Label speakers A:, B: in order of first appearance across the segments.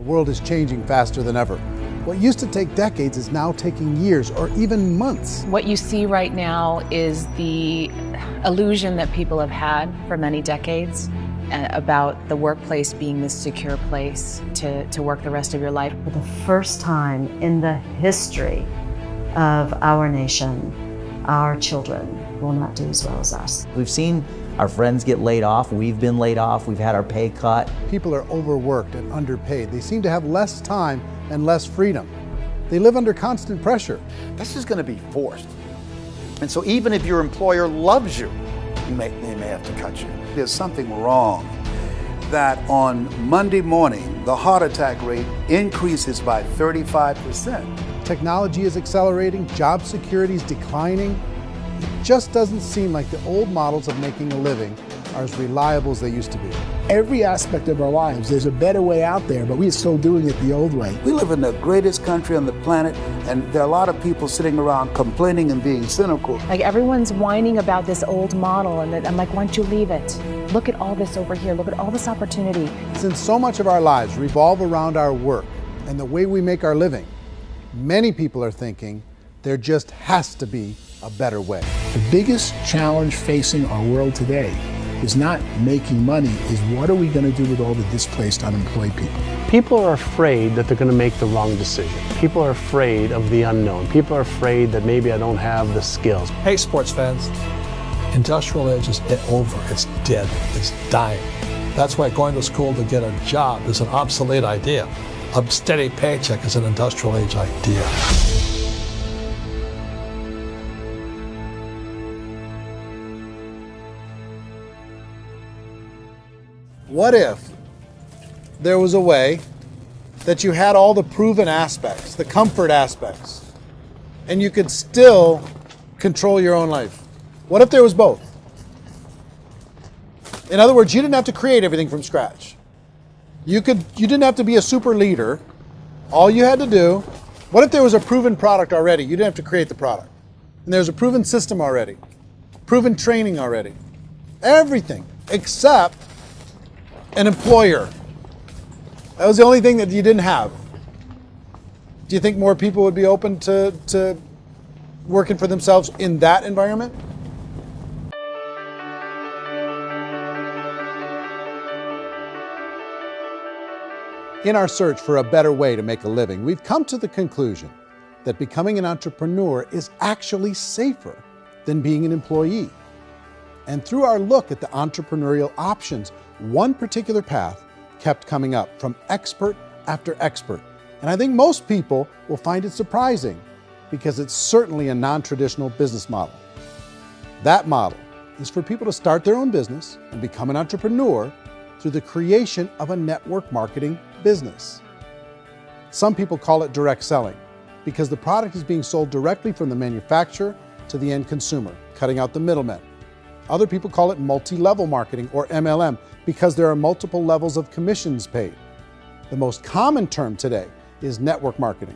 A: world is changing faster than ever. What used to take decades is now taking years or even months.
B: What you see right now is the illusion that people have had for many decades about the workplace being this secure place to work the rest of your life.
C: For the first time in the history of our nation, our children will not do as well as us.
D: We've seen our friends get laid off, we've been laid off, we've had our pay cut.
A: People are overworked and underpaid. They seem to have less time and less freedom. They live under constant pressure.
E: This is going to be forced. And so even if your employer loves you, they may have to cut you. There's something wrong that on Monday morning, the heart attack rate increases by 35%.
A: Technology is accelerating, job security is declining. It just doesn't seem like the old models of making a living are as reliable as they used to be.
F: Every aspect of our lives, there's a better way out there, but we're still doing it the old way.
E: We live in the greatest country on the planet, and there are a lot of people sitting around complaining and being cynical.
B: Like everyone's whining about this old model, and I'm like, why don't you leave it? Look at all this over here. Look at all this opportunity.
A: Since so much of our lives revolve around our work and the way we make our living, many people are thinking there just has to be a better way.
F: The biggest challenge facing our world today is not making money, is what are we going to do with all the displaced, unemployed people?
G: People are afraid that they're going to make the wrong decision. People are afraid of the unknown. People are afraid that maybe I don't have the skills.
H: Hey, sports fans, industrial age is over. It's dead. It's dying. That's why going to school to get a job is an obsolete idea. A steady paycheck is an industrial age idea.
A: What if there was a way that you had all the proven aspects, the comfort aspects, and you could still control your own life? What if there was both? In other words, you didn't have to create everything from scratch. You didn't have to be a super leader. All you had to do, what if there was a proven product already? You didn't have to create the product. And there's a proven system already, proven training already. Everything except an employer. That was the only thing that you didn't have. Do you think more people would be open to working for themselves in that environment? In our search for a better way to make a living, we've come to the conclusion that becoming an entrepreneur is actually safer than being an employee. And through our look at the entrepreneurial options, one particular path kept coming up from expert after expert. And I think most people will find it surprising because it's certainly a non-traditional business model. That model is for people to start their own business and become an entrepreneur through the creation of a network marketing business. Some people call it direct selling because the product is being sold directly from the manufacturer to the end consumer, cutting out the middlemen. Other people call it multi-level marketing, or MLM, because there are multiple levels of commissions paid. The most common term today is network marketing,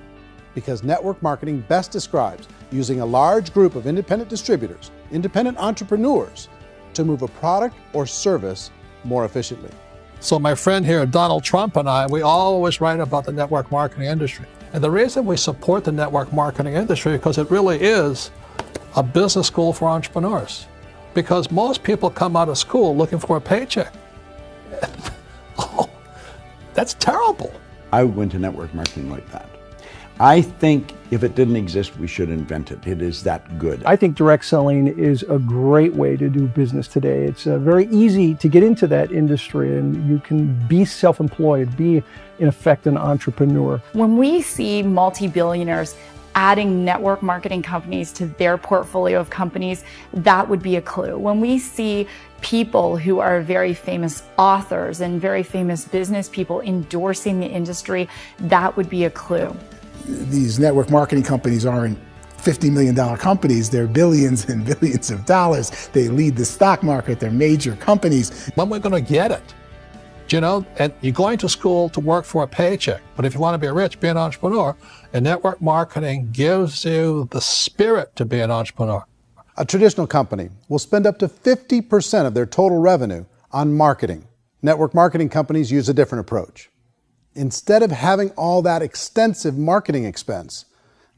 A: because network marketing best describes using a large group of independent distributors, independent entrepreneurs, to move a product or service more efficiently.
H: So my friend here, Donald Trump, and I, we always write about the network marketing industry. And the reason we support the network marketing industry is because it really is a business school for entrepreneurs. Because most people come out of school looking for a paycheck. Oh, that's terrible.
I: I went to network marketing like that. I think if it didn't exist, we should invent it. It is that good.
J: I think direct selling is a great way to do business today. It's very easy to get into that industry, and you can be self-employed, be in effect an entrepreneur.
K: When we see multi-billionaires adding network marketing companies to their portfolio of companies, that would be a clue. When we see people who are very famous authors and very famous business people endorsing the industry, that would be a clue.
F: These network marketing companies aren't $50 million companies, they're billions and billions of dollars. They lead the stock market, they're major companies.
H: When we're going to get it? You know, and you're going to school to work for a paycheck, but if you want to be rich, be an entrepreneur, and network marketing gives you the spirit to be an entrepreneur.
A: A traditional company will spend up to 50% of their total revenue on marketing. Network marketing companies use a different approach. Instead of having all that extensive marketing expense,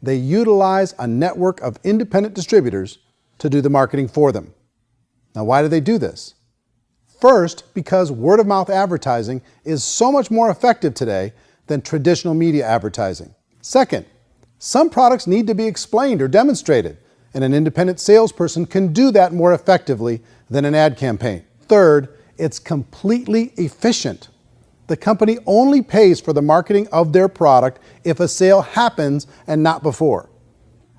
A: they utilize a network of independent distributors to do the marketing for them. Now, why do they do this? First, because word-of-mouth advertising is so much more effective today than traditional media advertising. Second, some products need to be explained or demonstrated, and an independent salesperson can do that more effectively than an ad campaign. Third, it's completely efficient. The company only pays for the marketing of their product if a sale happens and not before.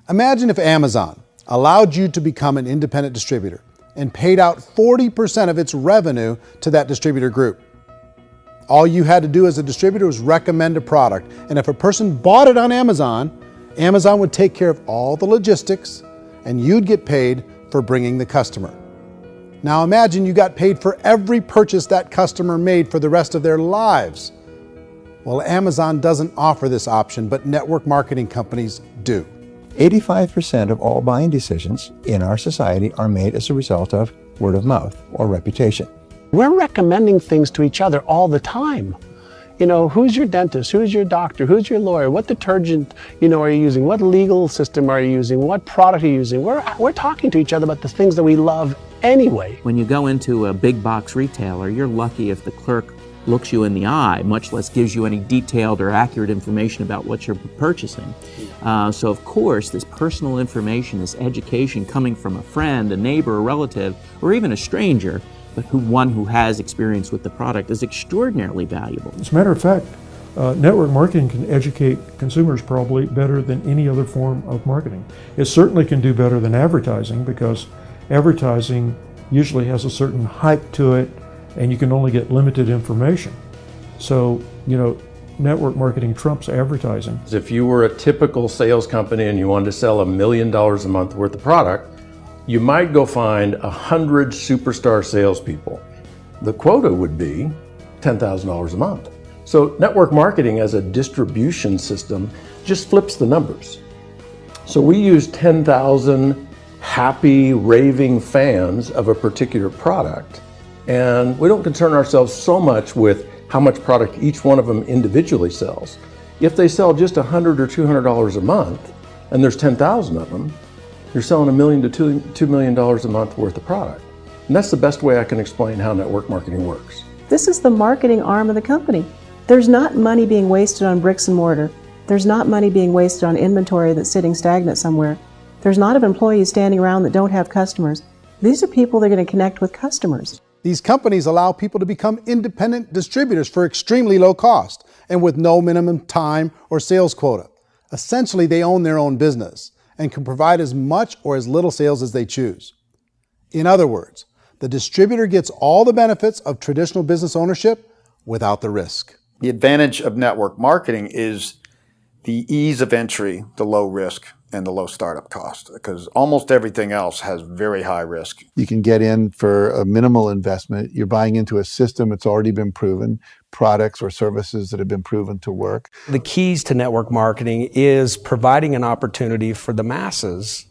A: Imagine if Amazon allowed you to become an independent distributor and paid out 40% of its revenue to that distributor group. All you had to do as a distributor was recommend a product, and if a person bought it on Amazon, Amazon would take care of all the logistics and you'd get paid for bringing the customer. Now imagine you got paid for every purchase that customer made for the rest of their lives. Well, Amazon doesn't offer this option, but network marketing companies do.
L: 85% of all buying decisions in our society are made as a result of word of mouth or reputation.
G: We're recommending things to each other all the time. You know, who's your dentist? Who's your doctor? Who's your lawyer? What detergent, are you using? What legal system are you using? What product are you using? We're talking to each other about the things that we love anyway.
M: When you go into a big box retailer, you're lucky if the clerk looks you in the eye, much less gives you any detailed or accurate information about what you're purchasing. So of course, this personal information, this education coming from a friend, a neighbor, a relative, or even a stranger, but one who has experience with the product is extraordinarily valuable.
N: As a matter of fact, network marketing can educate consumers probably better than any other form of marketing. It certainly can do better than advertising, because advertising usually has a certain hype to it and you can only get limited information. So, network marketing trumps advertising.
O: If you were a typical sales company and you wanted to sell $1 million a month worth of product, you might go find 100 superstar salespeople. The quota would be $10,000 a month. So network marketing as a distribution system just flips the numbers. So we use 10,000 happy, raving fans of a particular product, and we don't concern ourselves so much with how much product each one of them individually sells. If they sell just $100 or $200 a month, and there's 10,000 of them, you're selling $1 million to $2 million a month worth of product. And that's the best way I can explain how network marketing works.
P: This is the marketing arm of the company. There's not money being wasted on bricks and mortar. There's not money being wasted on inventory that's sitting stagnant somewhere. There's not of employees standing around that don't have customers. These are people that are going to connect with customers.
A: These companies allow people to become independent distributors for extremely low cost and with no minimum time or sales quota. Essentially, they own their own business and can provide as much or as little sales as they choose. In other words, the distributor gets all the benefits of traditional business ownership without the risk.
E: The advantage of network marketing is the ease of entry, the low risk, and the low startup cost, because almost everything else has very high risk.
Q: You can get in for a minimal investment. You're buying into a system that's already been proven, products or services that have been proven to work.
R: The keys to network marketing is providing an opportunity for the masses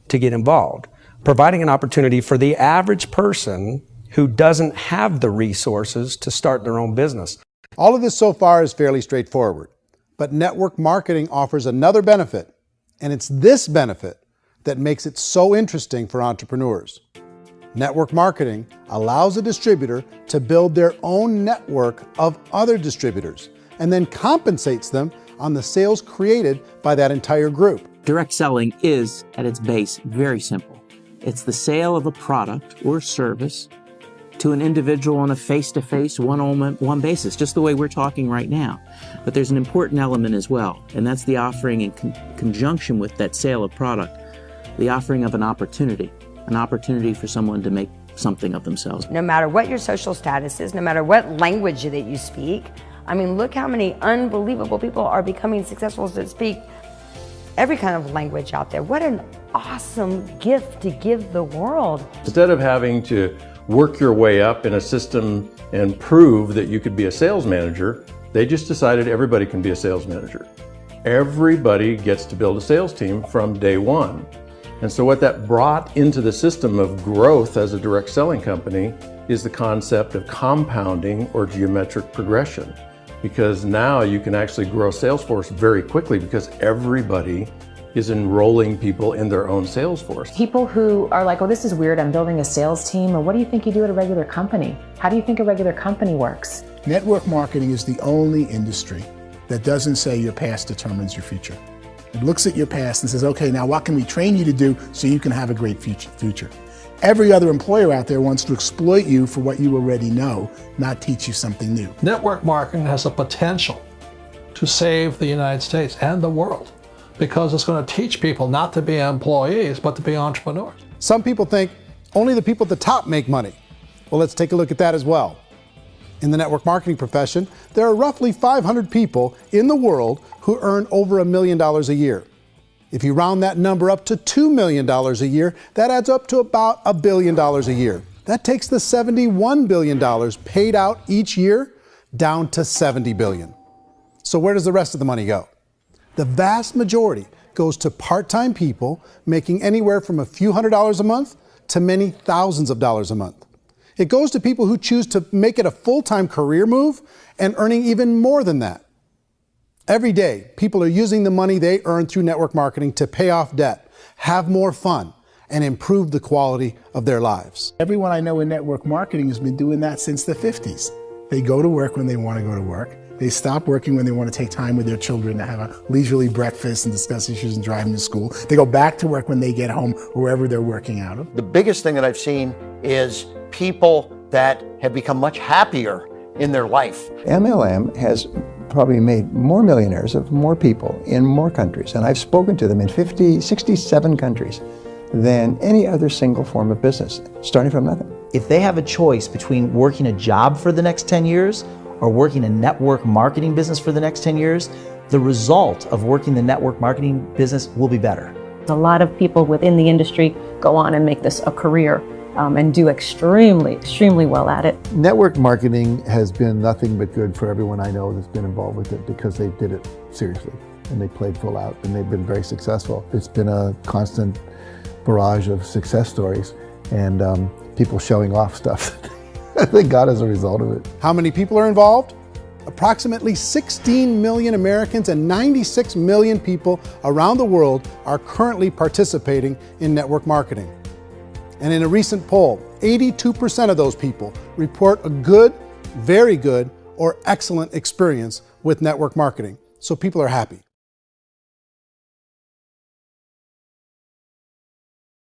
R: to get involved, providing an opportunity for the average person who doesn't have the resources to start their own business.
A: All of this so far is fairly straightforward, but network marketing offers another benefit. And it's this benefit that makes it so interesting for entrepreneurs. Network marketing allows a distributor to build their own network of other distributors and then compensates them on the sales created by that entire group.
M: Direct selling is, at its base, very simple. It's the sale of a product or service to an individual on a face-to-face, one-on-one basis, just the way we're talking right now. But there's an important element as well, and that's the offering in conjunction with that sale of product, the offering of an opportunity for someone to make something of themselves.
S: No matter what your social status is, no matter what language that you speak, I mean, look how many unbelievable people are becoming successful that speak every kind of language out there. What an awesome gift to give the world.
O: Instead of having to work your way up in a system and prove that you could be a sales manager, they just decided everybody can be a sales manager. Everybody gets to build a sales team from day one. And so what that brought into the system of growth as a direct selling company is the concept of compounding or geometric progression. because now you can actually grow a sales force very quickly because everybody is enrolling people in their own sales force.
B: People who are like, oh, this is weird, I'm building a sales team, or what do you think you do at a regular company? How do you think a regular company works?
F: Network marketing is the only industry that doesn't say your past determines your future. It looks at your past and says, okay, now what can we train you to do so you can have a great future? Every other employer out there wants to exploit you for what you already know, not teach you something new.
H: Network marketing has the potential to save the United States and the world because it's going to teach people not to be employees, but to be entrepreneurs.
A: Some people think only the people at the top make money. Well, let's take a look at that as well. In the network marketing profession, there are roughly 500 people in the world who earn over $1 million a year. If you round that number up to $2 million a year, that adds up to about $1 billion a year. That takes the $71 billion paid out each year down to $70 billion. So where does the rest of the money go? The vast majority goes to part-time people making anywhere from a few $100s a month to many thousands of dollars a month. It goes to people who choose to make it a full-time career move and earning even more than that. Every day, people are using the money they earn through network marketing to pay off debt, have more fun, and improve the quality of their lives.
F: Everyone I know in network marketing has been doing that since the 50s. They go to work when they want to go to work. They stop working when they want to take time with their children to have a leisurely breakfast and discuss issues and drive them to school. They go back to work when they get home, wherever they're working out of.
T: The biggest thing that I've seen is people that have become much happier in their life.
L: MLM has probably made more millionaires of more people in more countries, and I've spoken to them in 67 countries than any other single form of business, starting from nothing.
D: If they have a choice between working a job for the next 10 years or working a network marketing business for the next 10 years, the result of working the network marketing business will be better.
U: A lot of people within the industry go on and make this a career and do extremely well at it.
Q: Network marketing has been nothing but good for everyone I know that's been involved with it because they did it seriously and they played full out and they've been very successful. It's been a constant barrage of success stories and people showing off stuff that they got as a result of it.
A: How many people are involved? Approximately 16 million Americans and 96 million people around the world are currently participating in network marketing. And in a recent poll, 82% of those people report a good, very good, or excellent experience with network marketing. So people are happy.